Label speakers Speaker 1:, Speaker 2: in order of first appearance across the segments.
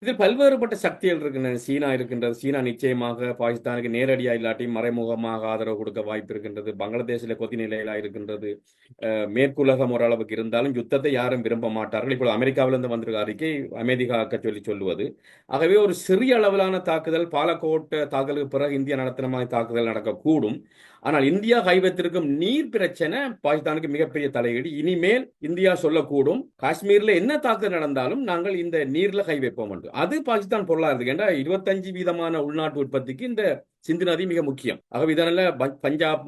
Speaker 1: இதில் பல்வேறுபட்ட சக்திகள் இருக்கின்றன. சீனா இருக்கின்றது. சீனா நிச்சயமாக பாகிஸ்தானுக்கு நேரடியாக இல்லாட்டியும் மறைமுகமாக ஆதரவு கொடுக்க வாய்ப்பு இருக்கின்றது. பங்களாதேஷில் கொதி நிலையில இருக்கின்றது. மேற்குலகம் ஓரளவுக்கு இருந்தாலும் யுத்தத்தை யாரும் விரும்ப மாட்டார்கள். இப்பொழுது அமெரிக்காவிலிருந்து வந்திருக்க அறிக்கை அமைதி காக்க சொல்லுவது. ஆகவே ஒரு சிறிய அளவிலான தாக்குதல், பாலக்கோட் தாக்குதலுக்கு பிறகு இந்தியா நடத்தின மாதிரி தாக்குதல் நடக்கக்கூடும். ஆனால் இந்தியா கை வைத்திருக்கும் நீர் பிரச்சனை பாகிஸ்தானுக்கு மிகப்பெரிய தலையீடு. இனிமேல் இந்தியா சொல்லக்கூடும், காஷ்மீர்ல என்ன தாக்குதல் நடந்தாலும் நாங்கள் இந்த நீர்ல கை வைப்போம் என்று. அது பாகிஸ்தான் பொருளாதாரத்துக்கு ஏன்னா 25% உள்நாட்டு உற்பத்திக்கு இந்த சிந்து நதி மிக முக்கியம். ஆகவே இதனால பஞ்சாப்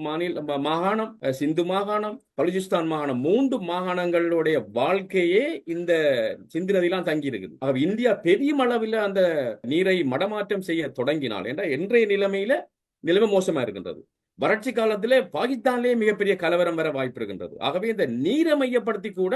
Speaker 1: மாகாணம், சிந்து மாகாணம், பலுச்சிஸ்தான் மாகாணம், 3 மாகாணங்களுடைய வாழ்க்கையே இந்த சிந்து நதியெல்லாம் தங்கி இருக்குது. ஆகவே இந்தியா பெரிய அளவில் அந்த நீரை மடமாற்றம் செய்ய தொடங்கினால் என்ற இன்றைய நிலைமை மோசமா இருக்கின்றது. வறட்சி காலத்திலே பாகிஸ்தானிலே மிகப்பெரிய கலவரம் வர வாய்ப்பு இருக்கின்றது. ஆகவே இந்த நீரை மையப்படுத்தி கூட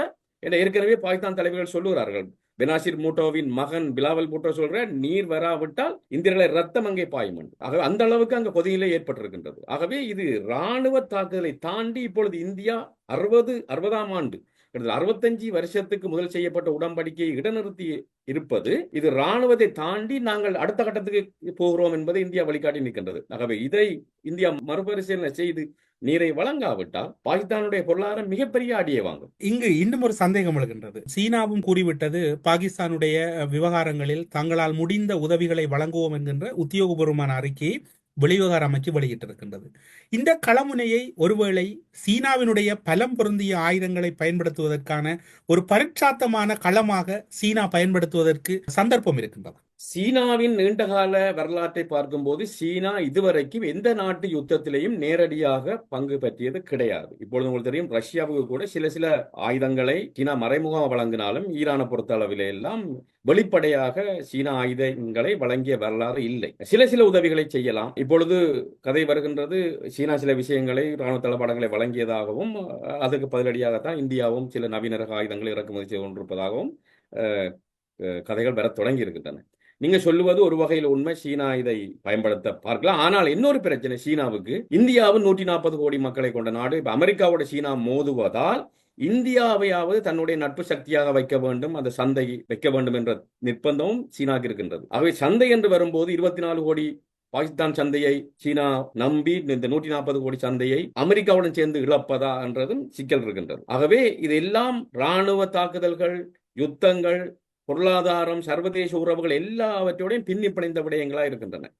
Speaker 1: ஏற்கனவே பாகிஸ்தான் தலைவர்கள் சொல்லுகிறார்கள். பெனாசிர் பூட்டோவின் மகன் பிலாவல் பூட்டோ சொல்ற, நீர் வராவிட்டால் இந்தியர்களை ரத்தம் அங்கே பாயும். ஆகவே அந்த அளவுக்கு அங்க கொதிநிலை ஏற்பட்டிருக்கின்றது. ஆகவே இது ராணுவ தாக்குதலை தாண்டி இப்பொழுது இந்தியா 60ஆம் ஆண்டு 65 வருஷத்துக்கு முதல் செய்யப்பட்ட உடன்படிக்கையை இடைநிறுத்தி இருப்பது, இது ராணுவத்தை தாண்டி நாங்கள் அடுத்த கட்டத்துக்கு போகிறோம் என்பதை இந்தியா வழிகாட்டி நிற்கின்றது. ஆகவே இதை இந்தியா மறுபரிசீலனை செய்து நீரை வழங்காவிட்டால் பாகிஸ்தானுடைய பொருளாதாரம் மிகப்பெரிய அடியை வாங்கும்.
Speaker 2: இங்கு இன்னும் ஒரு சந்தேகம் எழுகின்றது. சீனாவும் கூறிவிட்டது பாகிஸ்தானுடைய விவகாரங்களில் தங்களால் முடிந்த உதவிகளை வழங்குவோம் என்கின்ற உத்தியோகபூர்வமான அறிக்கையை வெளிவிவகார அமைச்சு வெளியிட்டிருக்கின்றது. இந்த களமுனையை ஒருவேளை சீனாவினுடைய பலம் பொருந்திய ஆயுதங்களை பயன்படுத்துவதற்கான ஒரு பரிட்சாத்தமான களமாக சீனா பயன்படுத்துவதற்கு சந்தர்ப்பம் இருக்கின்றது.
Speaker 1: சீனாவின் நீண்டகால வரலாற்றை பார்க்கும்போது சீனா இதுவரைக்கும் எந்த நாட்டு யுத்தத்திலையும் நேரடியாக பங்கு பற்றியது கிடையாது. இப்பொழுது உங்களுக்கு தெரியும், ரஷ்யாவுக்கு கூட சில ஆயுதங்களை சீனா மறைமுகமாக வழங்கினாலும் ஈரானை பொறுத்த அளவிலே எல்லாம் வெளிப்படையாக சீனா ஆயுதங்களை வழங்கிய வரலாறு இல்லை. சில உதவிகளை செய்யலாம். இப்பொழுது கதை வருகின்றது, சீனா சில விஷயங்களை ராணுவ தளபாடங்களை வழங்கியதாகவும் அதுக்கு பதிலடியாகத்தான் இந்தியாவும் சில நவீன ரக ஆயுதங்களை இறக்குமதி செய்து கொண்டிருப்பதாகவும் கதைகள் வர தொடங்கி இருக்கின்றன. நீங்க சொல்லுவது ஒரு வகையில் உண்மை, சீனா இதை பயன்படுத்த பார்க்கலாம். ஆனால் இன்னொரு பிரச்சனை சீனாவுக்கு, இந்தியாவும் 140 கோடி மக்களை கொண்ட நாடு. இப்ப அமெரிக்காவோட சீனா மோதுவதால் இந்தியாவையாவது தன்னுடைய நட்பு சக்தியாக வைக்க வேண்டும், அந்த சந்தை வைக்க வேண்டும் என்ற நிர்பந்தமும் சீனாவுக்கு இருக்கின்றது. ஆகவே சந்தை என்று வரும்போது 24 கோடி பாகிஸ்தான் சந்தையை சீனா நம்பி இந்த 140 கோடி சந்தையை அமெரிக்காவுடன் சேர்ந்து இழப்பதா என்றதும் சிக்கல் இருக்கின்றது. ஆகவே இதெல்லாம் ராணுவ தாக்குதல்கள், யுத்தங்கள், பொருளாதாரம், சர்வதேச உறவுகள் எல்லாவற்றோடையும் பின்னி பிணைந்த விடயங்களா இருக்கின்றன.